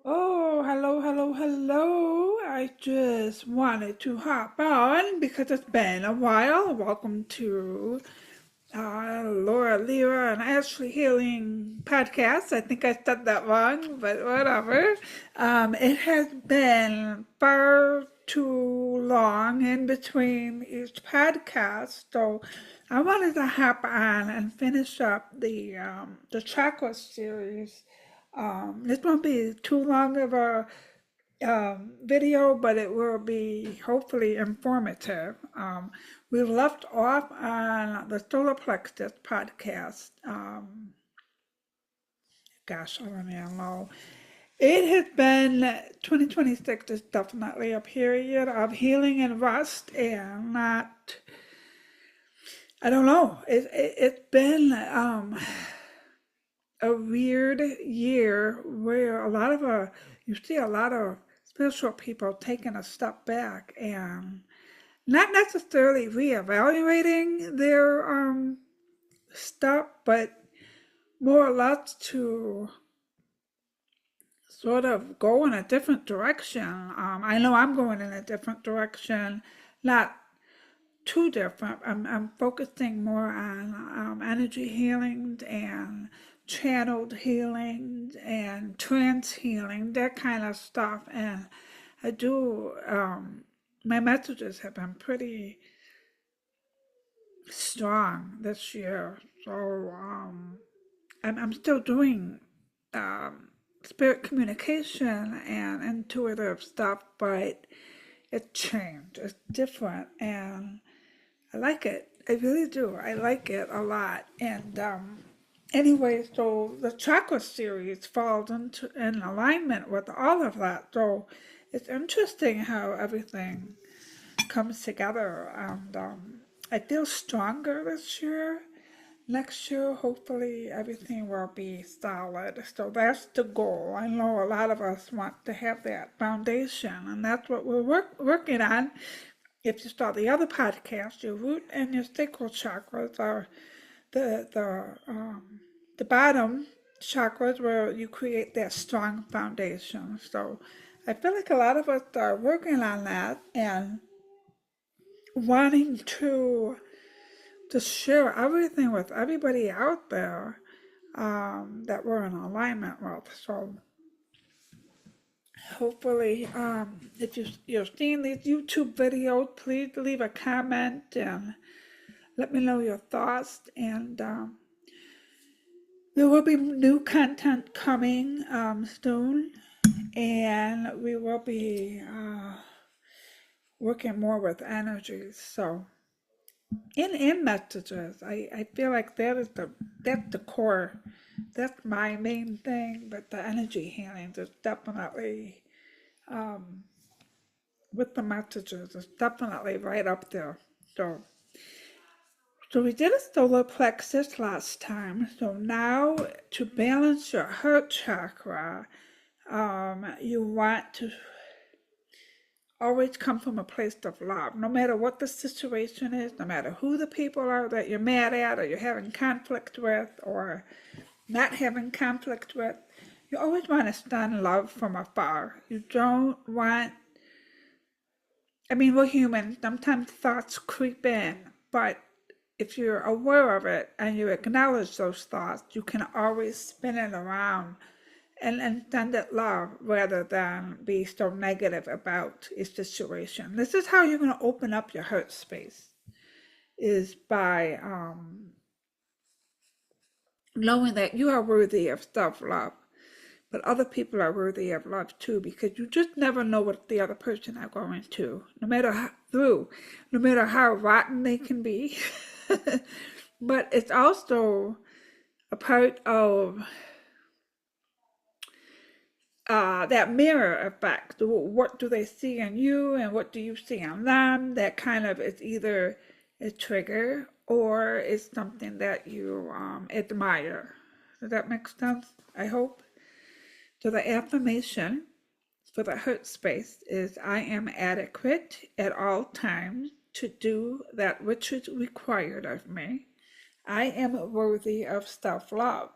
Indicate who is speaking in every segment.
Speaker 1: Oh, hello, hello, hello. I just wanted to hop on because it's been a while. Welcome to Lyra, and Ashley Healing podcast. I think I said that wrong, but whatever. It has been far too long in between each podcast, so I wanted to hop on and finish up the chakra series. This won't be too long of a video, but it will be hopefully informative. We left off on the solar plexus podcast. Gosh, I don't even know. It has been 2026 is definitely a period of healing and rest, and not. I don't know. It's been a weird year where you see a lot of spiritual people taking a step back and not necessarily reevaluating their stuff, but more or less to sort of go in a different direction. I know I'm going in a different direction, not too different. I'm focusing more on energy healing and channeled healing and trance healing, that kind of stuff. And I do, my messages have been pretty strong this year. So I'm still doing um, spirit communication and intuitive stuff, but it's changed. It's different, and I like it. I really do. I like it a lot. And anyway, so the chakra series falls into in alignment with all of that. So it's interesting how everything comes together. And I feel stronger this year. Next year, hopefully, everything will be solid. So that's the goal. I know a lot of us want to have that foundation, and that's what we're working on. If you start the other podcast, your root and your sacral chakras are the bottom chakras where you create that strong foundation. So I feel like a lot of us are working on that and wanting to share everything with everybody out there that we're in alignment with. So hopefully, if you're seeing these YouTube videos, please leave a comment and let me know your thoughts. And there will be new content coming soon, and we will be working more with energies. So in messages, I feel like that's the core. That's my main thing. But the energy healing is definitely um, with the messages. It's definitely right up there. So. So we did a solar plexus last time. So now to balance your heart chakra, you want to always come from a place of love, no matter what the situation is, no matter who the people are that you're mad at or you're having conflict with or not having conflict with. You always want to stun love from afar. You don't want, I mean, we're human. Sometimes thoughts creep in, but if you're aware of it and you acknowledge those thoughts, you can always spin it around and send it love rather than be so negative about a situation. This is how you're going to open up your heart space, is by knowing that you are worthy of self-love, but other people are worthy of love too, because you just never know what the other person are going to, no matter how rotten they can be. But it's also a part of that mirror effect. What do they see in you and what do you see in them? That kind of is either a trigger or is something that you admire. Does that make sense? I hope. So the affirmation for the hurt space is I am adequate at all times to do that which is required of me. I am worthy of self-love.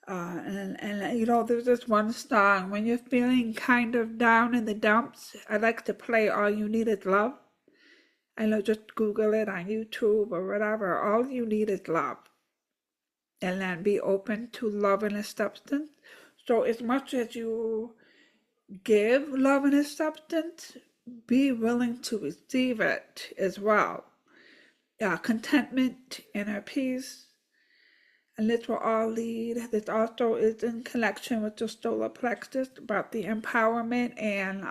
Speaker 1: There's this one song, when you're feeling kind of down in the dumps, I like to play All You Need Is Love. I know, just Google it on YouTube or whatever. All you need is love. And then be open to love and acceptance. So as much as you give love and acceptance, be willing to receive it as well. Contentment, inner peace, and this will all lead. This also is in connection with the solar plexus about the empowerment and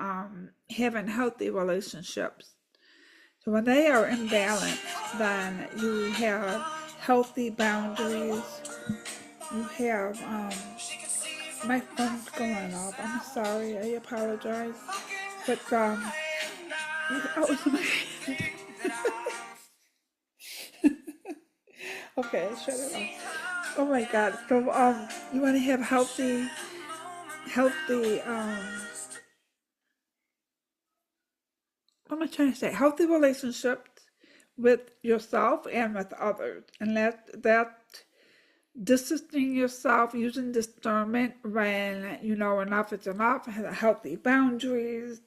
Speaker 1: having healthy relationships. So when they are in balance, then you have healthy boundaries. You have, my phone's going off. I'm sorry, I apologize. But, okay, shut it off. Oh my God. So, you want to have healthy, what am I trying to say? Healthy relationships with yourself and with others. And that distancing yourself, using discernment when you know enough is enough, healthy boundaries,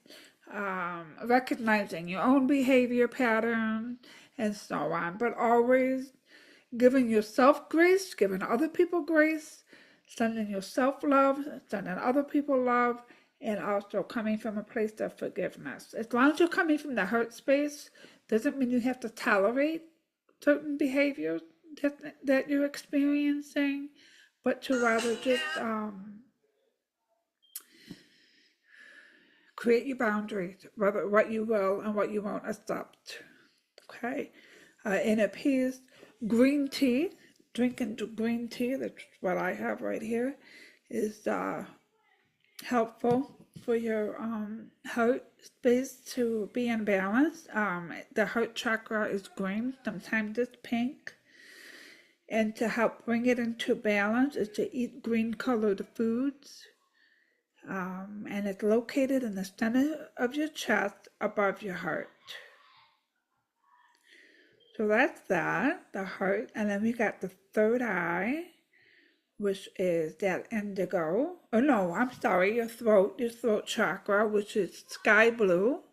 Speaker 1: recognizing your own behavior patterns, and so on. But always giving yourself grace, giving other people grace, sending yourself love, sending other people love, and also coming from a place of forgiveness. As long as you're coming from the hurt space, doesn't mean you have to tolerate certain behaviors that you're experiencing, but to rather just create your boundaries, whether what you will and what you won't accept. Okay, in a piece, green tea, drinking green tea, that's what I have right here, is helpful for your heart space to be in balance. The heart chakra is green, sometimes it's pink. And to help bring it into balance is to eat green colored foods. And it's located in the center of your chest above your heart. So that's that, the heart. And then we got the third eye, which is that indigo. Oh no, I'm sorry, your throat chakra, which is sky blue.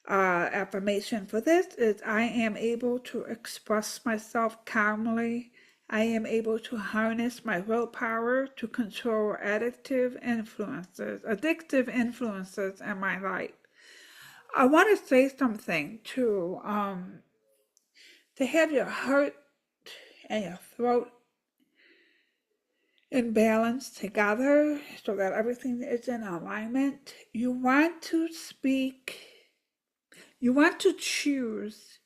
Speaker 1: Affirmation for this is I am able to express myself calmly. I am able to harness my willpower to control addictive influences in my life. I want to say something to have your heart and your throat in balance together so that everything is in alignment. You want to choose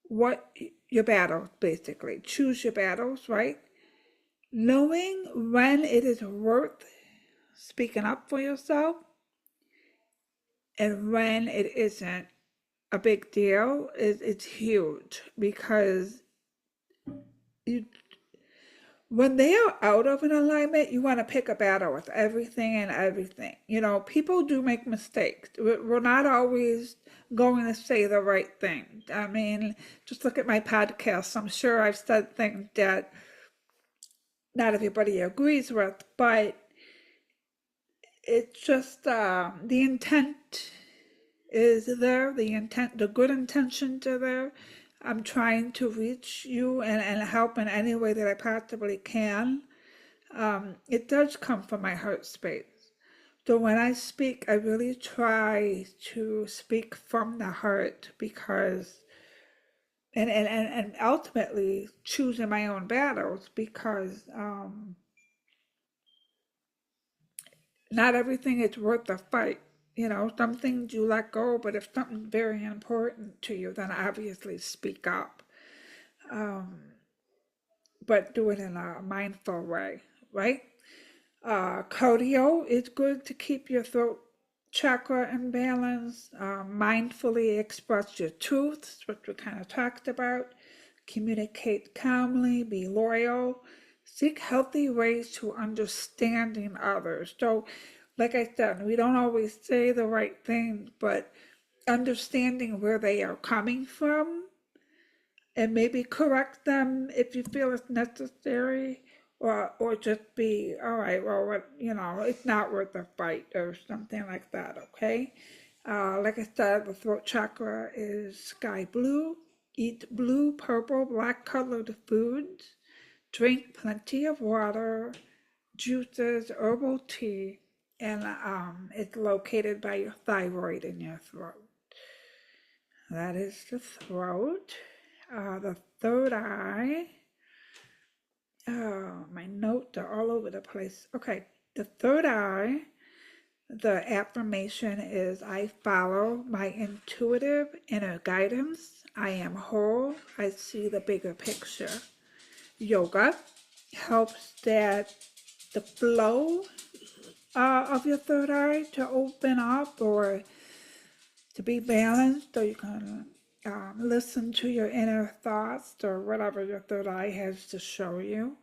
Speaker 1: what your battles, basically. Choose your battles, right? Knowing when it is worth speaking up for yourself and when it isn't a big deal, it's huge, because when they are out of an alignment, you want to pick a battle with everything and everything. People do make mistakes. We're not always going to say the right thing. I mean, just look at my podcast. I'm sure I've said things that not everybody agrees with, but it's just the intent is there. The good intentions are there. I'm trying to reach you and help in any way that I possibly can. It does come from my heart space. So when I speak, I really try to speak from the heart, because and ultimately choosing my own battles, because not everything is worth the fight. Some things you let go, but if something's very important to you, then obviously speak up. But do it in a mindful way, right? Cardio is good to keep your throat chakra in balance. Mindfully express your truths, which we kind of talked about. Communicate calmly, be loyal. Seek healthy ways to understanding others. So, like I said, we don't always say the right thing, but understanding where they are coming from and maybe correct them if you feel it's necessary, or just be, all right, well, what, it's not worth a fight or something like that, okay? Like I said, the throat chakra is sky blue. Eat blue, purple, black colored foods. Drink plenty of water, juices, herbal tea, and it's located by your thyroid in your throat. That is the throat. The third eye. Oh, my notes are all over the place. Okay, the third eye, the affirmation is I follow my intuitive inner guidance. I am whole. I see the bigger picture. Yoga helps that the flow of your third eye to open up or to be balanced, or you can listen to your inner thoughts or whatever your third eye has to show you.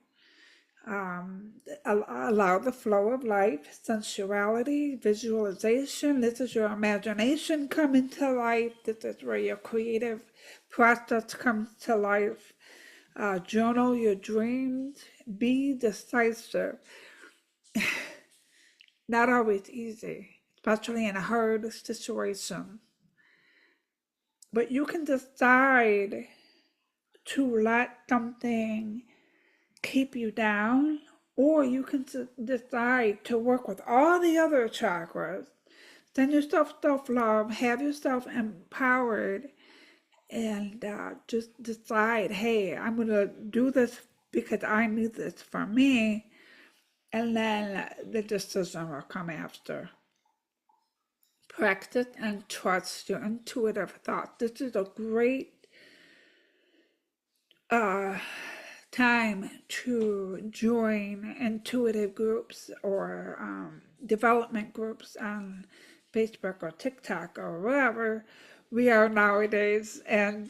Speaker 1: Allow the flow of life, sensuality, visualization. This is your imagination coming to life. This is where your creative process comes to life. Journal your dreams. Be decisive. Not always easy, especially in a hard situation. But you can decide to let something keep you down, or you can decide to work with all the other chakras. Send yourself self-love, have yourself empowered, and just decide, hey, I'm going to do this because I need this for me, and then the decision will come after. Practice and trust your intuitive thoughts. This is a great time to join intuitive groups or development groups on Facebook or TikTok or wherever we are nowadays, and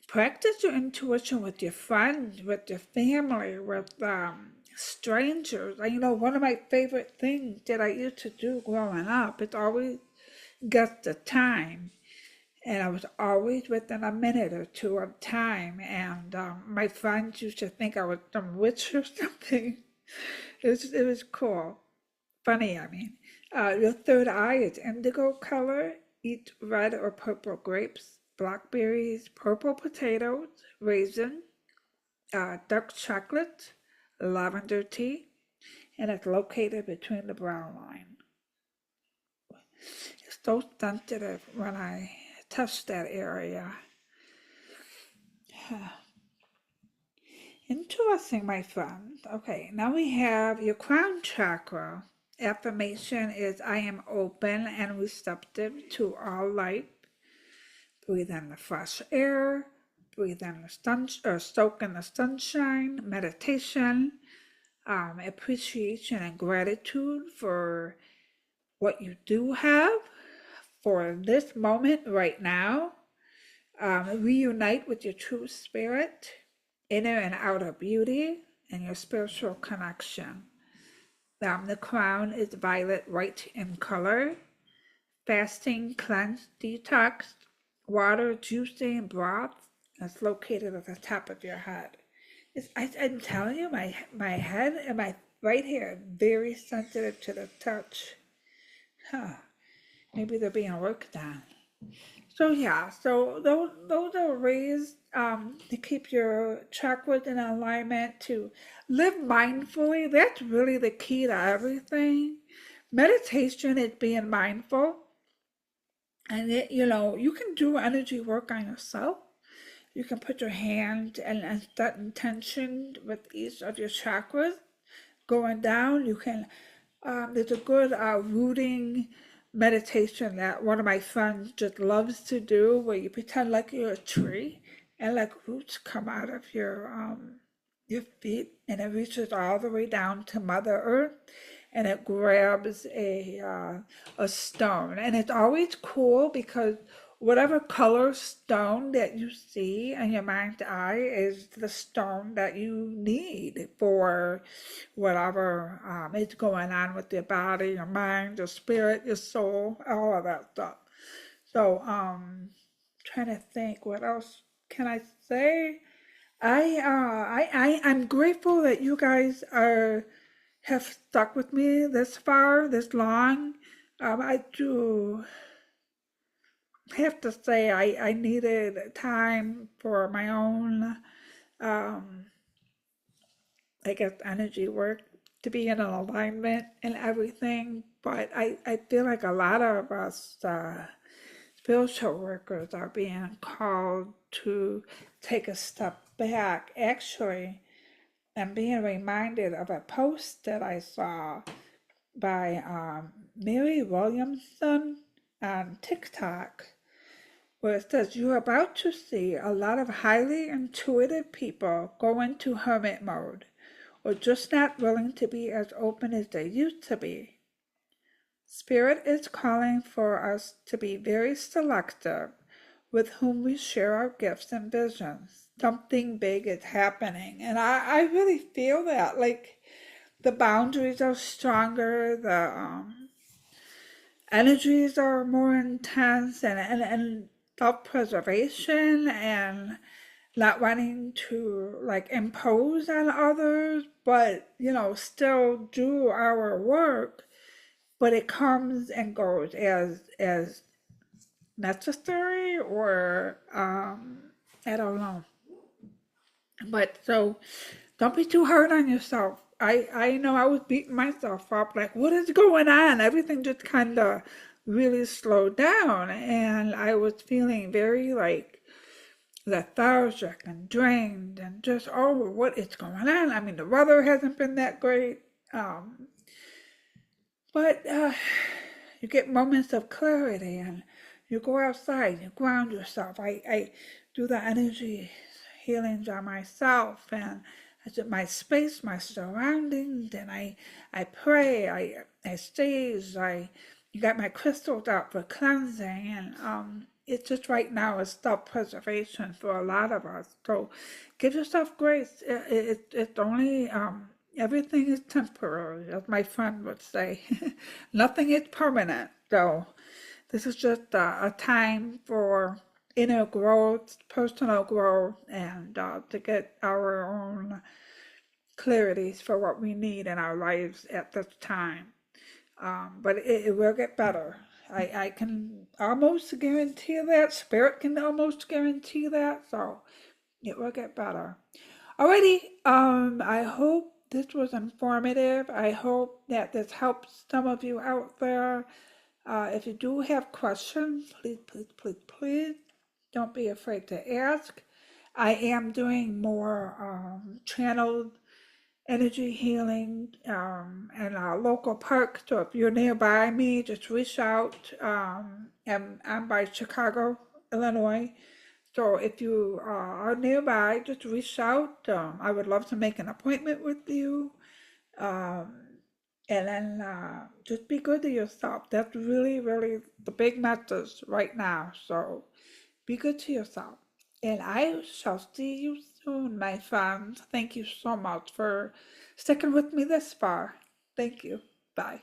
Speaker 1: practice your intuition with your friends, with your family, with strangers. One of my favorite things that I used to do growing up is always guess the time. And I was always within a minute or two of time. And my friends used to think I was some witch or something. It was cool. Funny, I mean. Your third eye is indigo color. Eat red or purple grapes, blackberries, purple potatoes, raisins, dark chocolate, lavender tea, and it's located between the brow line. It's so sensitive when I touch that area. Interesting, my friend. Okay, now we have your crown chakra. Affirmation is I am open and receptive to all life. Breathe in the fresh air. Breathe in the sun, or soak in the sunshine. Meditation. Appreciation and gratitude for what you do have, for this moment right now. Reunite with your true spirit, inner and outer beauty, and your spiritual connection. The crown is violet white in color. Fasting, cleanse, detox, water, juicing, and broth. It's located at the top of your head. I'm telling you, my head and my right here are very sensitive to the touch. Maybe they're being worked on. So yeah, so those are ways to keep your chakras in alignment, to live mindfully. That's really the key to everything. Meditation is being mindful, and you can do energy work on yourself. You can put your hand and set intention with each of your chakras going down. You can there's a good rooting meditation that one of my friends just loves to do, where you pretend like you're a tree and like roots come out of your feet, and it reaches all the way down to Mother Earth, and it grabs a stone. And it's always cool because whatever color stone that you see in your mind's eye is the stone that you need for whatever is going on with your body, your mind, your spirit, your soul, all of that stuff. So, trying to think, what else can I say? I'm grateful that you guys have stuck with me this far, this long. I do have to say I needed time for my own, um, I guess, energy work to be in an alignment and everything. But I feel like a lot of us spiritual workers are being called to take a step back. Actually, I'm being reminded of a post that I saw by Mary Williamson on TikTok, where it says, "You're about to see a lot of highly intuitive people go into hermit mode, or just not willing to be as open as they used to be. Spirit is calling for us to be very selective with whom we share our gifts and visions. Something big is happening." And I really feel that. Like the boundaries are stronger, the energies are more intense, and self-preservation and not wanting to like impose on others, but still do our work, but it comes and goes as necessary, or I don't know. But so don't be too hard on yourself. I know I was beating myself up like, what is going on? Everything just kind of really slowed down, and I was feeling very like lethargic and drained and just, oh, what is going on? I mean, the weather hasn't been that great. Um, but you get moments of clarity, and you go outside, you ground yourself. I do the energy healings on myself, and I do my space, my surroundings, and I pray, I stage, you got my crystals out for cleansing, and it's just right now is self-preservation for a lot of us. So give yourself grace. It's only everything is temporary, as my friend would say. Nothing is permanent. So this is just a time for inner growth, personal growth, and to get our own clarities for what we need in our lives at this time. But it will get better. I can almost guarantee that. Spirit can almost guarantee that. So it will get better. Alrighty, I hope this was informative. I hope that this helps some of you out there. If you do have questions, please, please, please, please don't be afraid to ask. I am doing more channeled energy healing in a local park. So if you're nearby me, just reach out. And I'm by Chicago, Illinois. So if you are nearby, just reach out. I would love to make an appointment with you. Um, and then just be good to yourself. That's really, really the big message right now. So be good to yourself. And I shall see you soon, my friends. Thank you so much for sticking with me this far. Thank you. Bye.